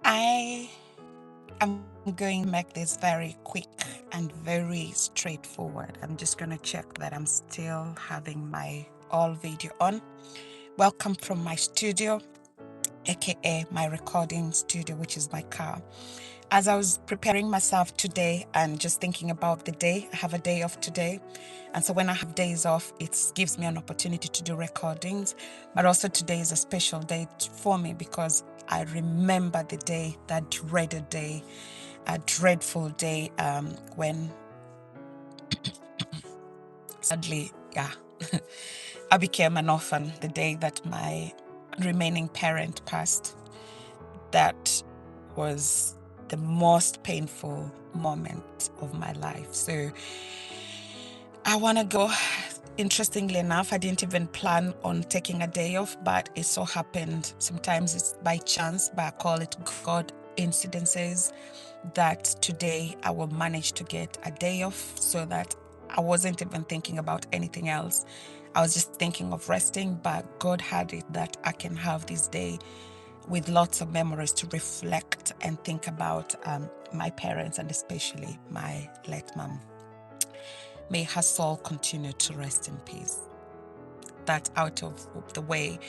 I am going to make this very quick and very straightforward. I'm just going to check that I'm still having my all video on. Welcome from my studio, aka my recording studio, which is my car. As I was preparing myself today and just thinking about the day, I have a day off today. And so when I have days off, it gives me an opportunity to do recordings. But also today is a special day for me because I remember the day, that dreaded day, a dreadful day when sadly, I became an orphan the day that my remaining parent passed. That was the most painful moment of my life. So I want to go. Interestingly enough, I didn't even plan on taking a day off, but it so happened. Sometimes it's by chance, but I call it God incidences, that today I will manage to get a day off so that I wasn't even thinking about anything else. I was just thinking of resting, but God had it that I can have this day with lots of memories to reflect and think about my parents and especially my late mom. May her soul continue to rest in peace. That's out of the way.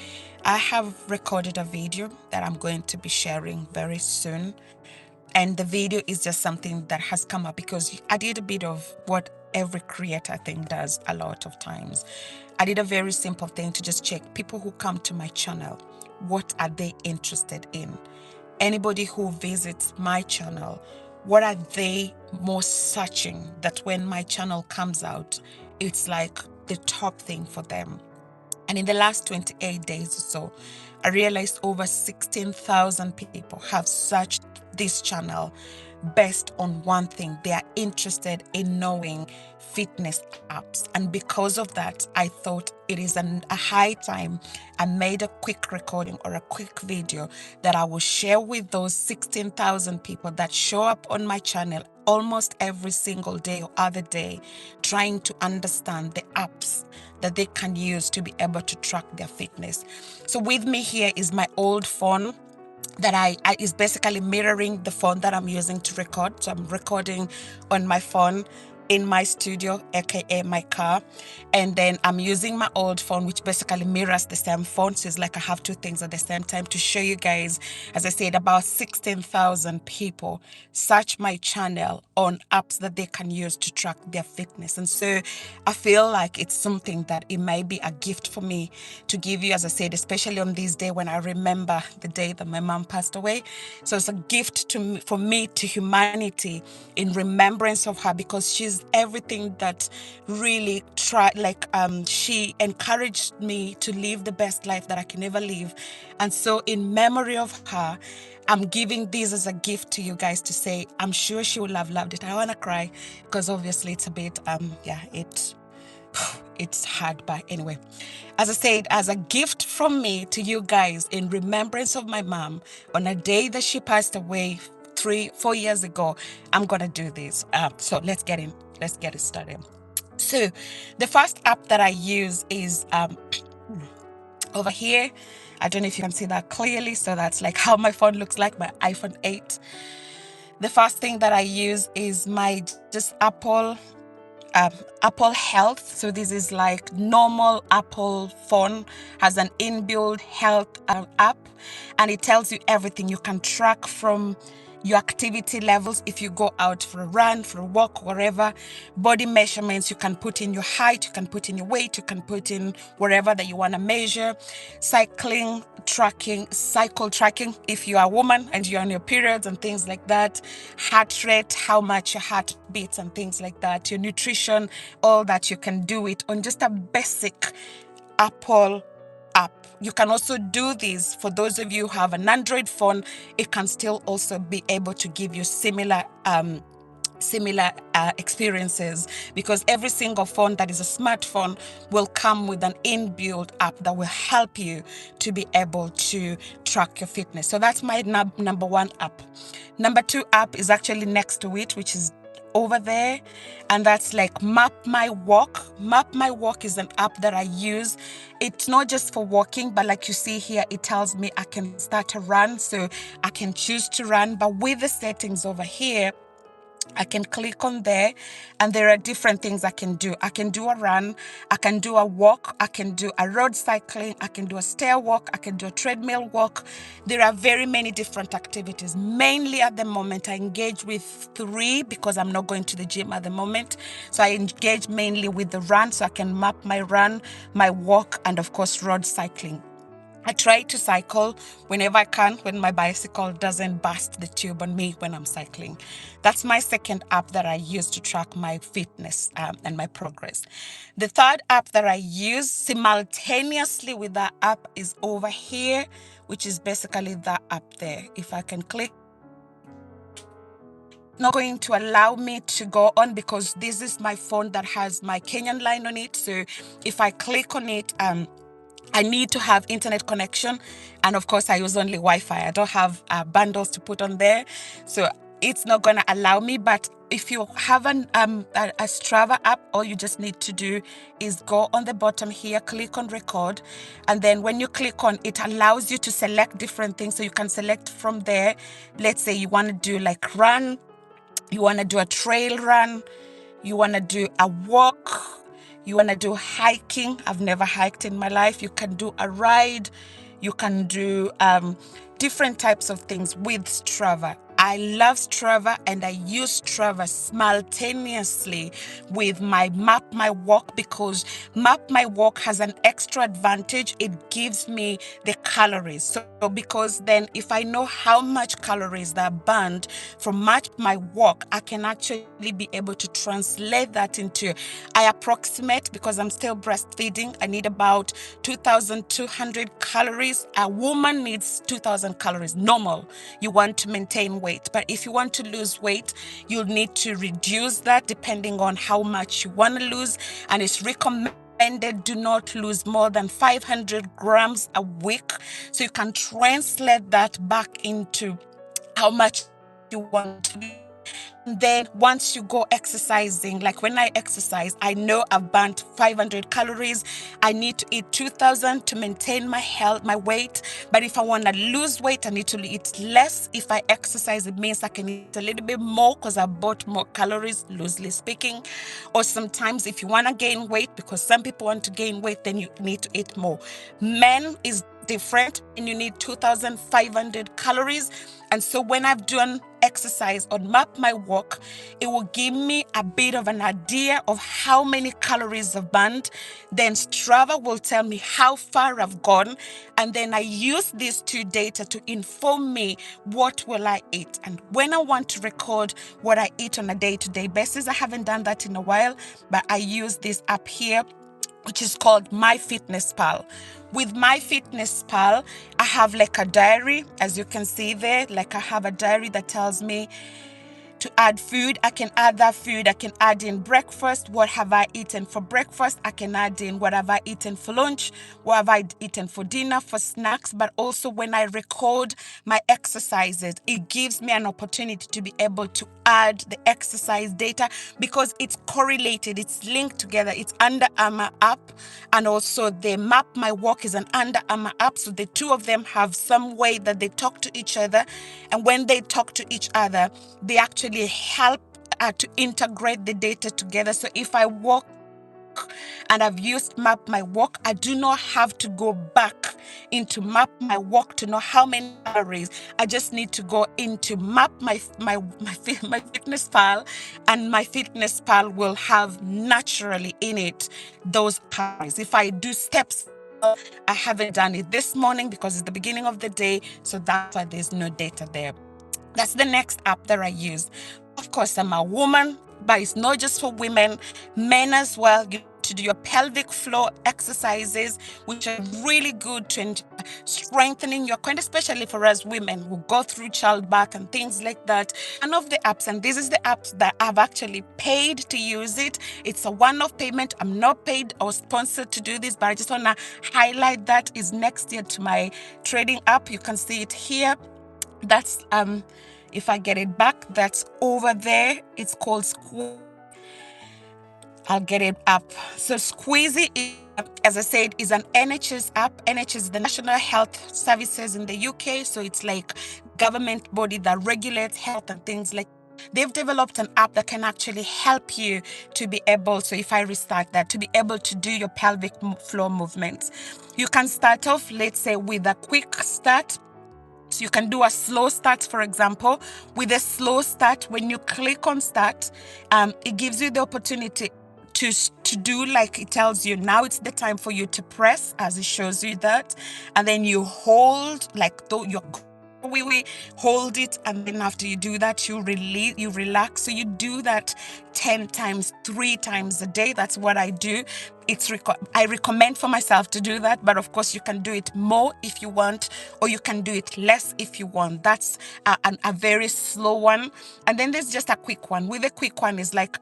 I have recorded a video that I'm going to be sharing very soon. And the video is just something that has come up because I did a bit of what every creator I think does a lot of times. I did a very simple thing to just check people who come to my channel, what are they interested in? Anybody who visits my channel, what are they most searching that when my channel comes out, it's like the top thing for them. And in the last 28 days or so, I realized over 16,000 people have searched this channel based on one thing. They are interested in knowing fitness apps. And because of that, I thought it is a high time I made a quick recording or a quick video that I will share with those 16,000 people that show up on my channel almost every single day or other day, trying to understand the apps that they can use to be able to track their fitness. So with me here is my old phone that I is basically mirroring the phone that I'm using to record. So I'm recording on my phone in my studio, aka my car, and then I'm using my old phone, which basically mirrors the same phone. So it's like I have two things at the same time to show you guys. As I said, about 16,000 people search my channel on apps that they can use to track their fitness. And so I feel like it's something that it may be a gift for me to give you, as I said, especially on this day when I remember the day that my mom passed away. So it's a gift to me, for me, to humanity, in remembrance of her, because she's everything that really she encouraged me to live the best life that I can ever live. And so in memory of her, I'm giving this as a gift to you guys to say, I'm sure she would have loved it. I want to cry because obviously it's a bit, it's hard, but anyway, as I said, as a gift from me to you guys in remembrance of my mom on a day that she passed away 4 years ago, I'm gonna do this. So let's get it started. So the first app that I use is over here. I don't know if you can see that clearly. So that's like how my phone looks like, my iPhone 8. The first thing that I use is my just um, Apple Health. So this is like normal Apple phone has an inbuilt health app, and it tells you everything. You can track from your activity levels if you go out for a run, for a walk, wherever. Body measurements, you can put in your height, you can put in your weight, you can put in wherever that you want to measure. Cycle tracking if you are a woman and you're on your periods and things like that. Heart rate, how much your heart beats and things like that. Your nutrition, all that, you can do it on just a basic Apple app. You can also do this for those of you who have an Android phone. It can still also be able to give you similar experiences, because every single phone that is a smartphone will come with an inbuilt app that will help you to be able to track your fitness. So that's my number one app. Number two app is actually next to it, which is over there, and that's like Map My Walk. Map My Walk is an app that I use. It's not just for walking, but like you see here, it tells me I can start a run, so I can choose to run. But with the settings over here, I can click on there, and there are different things I can do. I can do a run, I can do a walk, I can do a road cycling, I can do a stair walk, I can do a treadmill walk. There are very many different activities. Mainly at the moment, I engage with 3 because I'm not going to the gym at the moment. So I engage mainly with the run, so I can map my run, my walk, and of course, road cycling. I try to cycle whenever I can, when my bicycle doesn't bust the tube on me when I'm cycling. That's my second app that I use to track my fitness and my progress. The third app that I use simultaneously with that app is over here, which is basically that app there. If I can click, not going to allow me to go on because this is my phone that has my Kenyan line on it. So if I click on it, I need to have internet connection, and of course I use only Wi-Fi. I don't have bundles to put on there, so it's not going to allow me. But if you have a Strava app, all you just need to do is go on the bottom here, click on record, and then when you click on it, allows you to select different things. So you can select from there. Let's say you want to do like run, you want to do a trail run, you want to do a walk, you want to do hiking. I've never hiked in my life. You can do a ride, you can do different types of things with Strava. I love Strava, and I use Strava simultaneously with my Map My Walk, because Map My Walk has an extra advantage. It gives me the calories. So because then if I know how much calories that are burned from Map My Walk, I can actually be able to translate that into, I approximate, because I'm still breastfeeding, I need about 2,200 calories. A woman needs 2,000 calories normal. You want to maintain weight, but if you want to lose weight, you'll need to reduce that depending on how much you want to lose. And it's recommended do not lose more than 500 grams a week. So you can translate that back into how much you want to lose. And then once you go exercising, like when I exercise, I know I've burnt 500 calories. I need to eat 2,000 to maintain my health, my weight. But if I want to lose weight, I need to eat less. If I exercise, it means I can eat a little bit more because I bought more calories, loosely speaking. Or sometimes if you want to gain weight, because some people want to gain weight, then you need to eat more. Men is different, and you need 2,500 calories. And so when I've done exercise on Map My Walk, it will give me a bit of an idea of how many calories I've burned. Then Strava will tell me how far I've gone. And then I use these 2 data to inform me what will I eat. And when I want to record what I eat on a day-to-day basis, I haven't done that in a while, but I use this app here, which is called MyFitnessPal. With MyFitnessPal, I have like a diary, as you can see there. Like I have a diary that tells me to add food. I can add that food. I can add in breakfast. What have I eaten for breakfast? I can add in what have I eaten for lunch? What have I eaten for dinner, for snacks? But also when I record my exercises, it gives me an opportunity to be able to add the exercise data because it's correlated. It's linked together. It's Under Armour app, and also the Map My Walk is an Under Armour app. So the two of them have some way that they talk to each other. And when they talk to each other, they actually help to integrate the data together. So if I walk and I've used Map My Walk, I do not have to go back into Map My Walk to know how many calories. I just need to go into Map my fitness pal, and my fitness pal will have naturally in it those calories. If I do steps, I haven't done it this morning because it's the beginning of the day, so that's why there's no data there. That's the next app that I use. Of course, I'm a woman, but it's not just for women, men as well. You need to do your pelvic floor exercises, which are really good to strengthening your core, especially for us women who go through childbirth and things like that. One of the apps, and this is the apps that I've actually paid to use it. It's a one-off payment. I'm not paid or sponsored to do this, but I just want to highlight that is next year to my trading app. You can see it here. That's If I get it back, that's over there. It's called Squeezy. I'll get it up. So Squeezy, as I said, is an NHS app. NHS is the National Health Services in the UK. So it's like government body that regulates health and things like. They've developed an app that can actually help you to be able, so if I restart that, to be able to do your pelvic floor movements. You can start off, let's say, with a quick start. So you can do a slow start, for example. With a slow start, when you click on start, it gives you the opportunity to do, like it tells you now it's the time for you to press, as it shows you that, and then you hold, like though you're we hold it, and then after you do that, you release, you relax. So you do that 10 times, 3 times a day. That's what I do. I recommend for myself to do that, but of course you can do it more if you want, or you can do it less if you want. That's a very slow one. And then there's just a quick one. With a quick one is like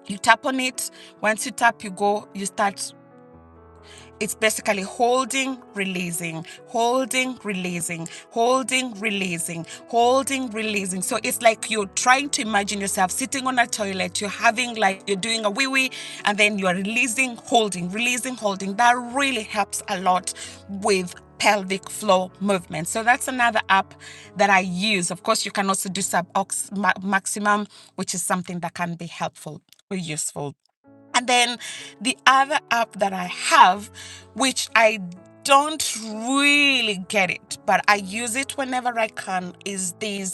you tap on it. Once you tap, you start. It's basically holding, releasing, holding, releasing, holding, releasing, holding, releasing. So it's like you're trying to imagine yourself sitting on a toilet. You're having, like, you're doing a wee-wee, and then you're releasing, holding, releasing, holding. That really helps a lot with pelvic floor movement. So that's another app that I use. Of course, you can also do maximum, which is something that can be helpful or useful. And then the other app that I have, which I don't really get it, but I use it whenever I can, is the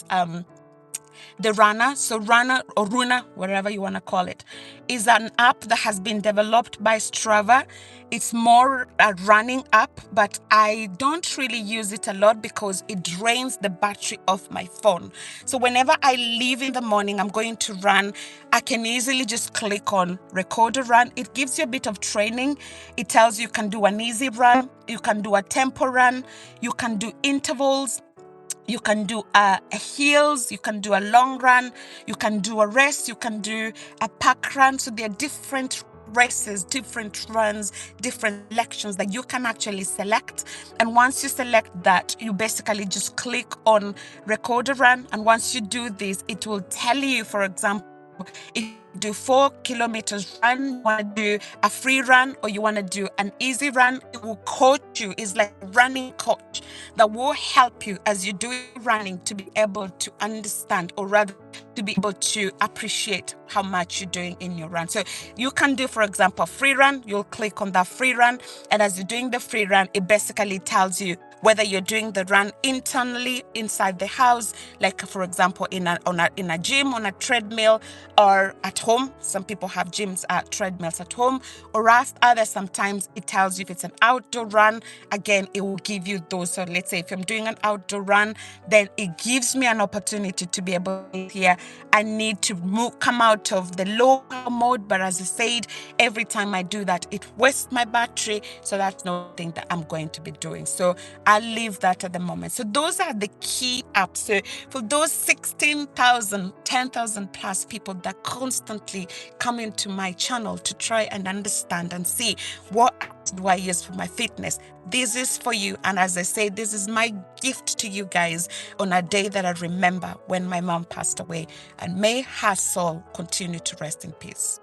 Runner. So Runner, or Runa, whatever you want to call it, is an app that has been developed by Strava. It's more a running app, but I don't really use it a lot because it drains the battery of my phone. So whenever I leave in the morning, I'm going to run, I can easily just click on record a run. It gives you a bit of training. It tells you can do an easy run, you can do a tempo run, you can do intervals, you can do heels, you can do a long run, you can do a race, you can do a pack run. So there are different races, different runs, different selections that you can actually select. And once you select that, you basically just click on record a run. And once you do this, it will tell you, for example, if you do 4 kilometers run, you want to do a free run, or you want to do an easy run, it will coach you. It's like a running coach that will help you as you do running to be able to understand, or rather to be able to appreciate how much you're doing in your run. So you can do, for example, a free run. You'll click on that free run, and as you're doing the free run, it basically tells you whether you're doing the run internally inside the house, like for example in a gym, on a treadmill, or at home. Some people have gyms, treadmills at home, or as others, sometimes it tells you if it's an outdoor run. Again, it will give you those. So let's say if I'm doing an outdoor run, then it gives me an opportunity to be able to here. I need to come out of the low power mode, but as I said, every time I do that, it wastes my battery. So that's nothing that I'm going to be doing. So I'll leave that at the moment. So those are the key apps. So for those 16,000, 10,000 plus people that constantly come into my channel to try and understand and see what apps do I use for my fitness, this is for you. And as I say, this is my gift to you guys on a day that I remember when my mom passed away. And may her soul continue to rest in peace.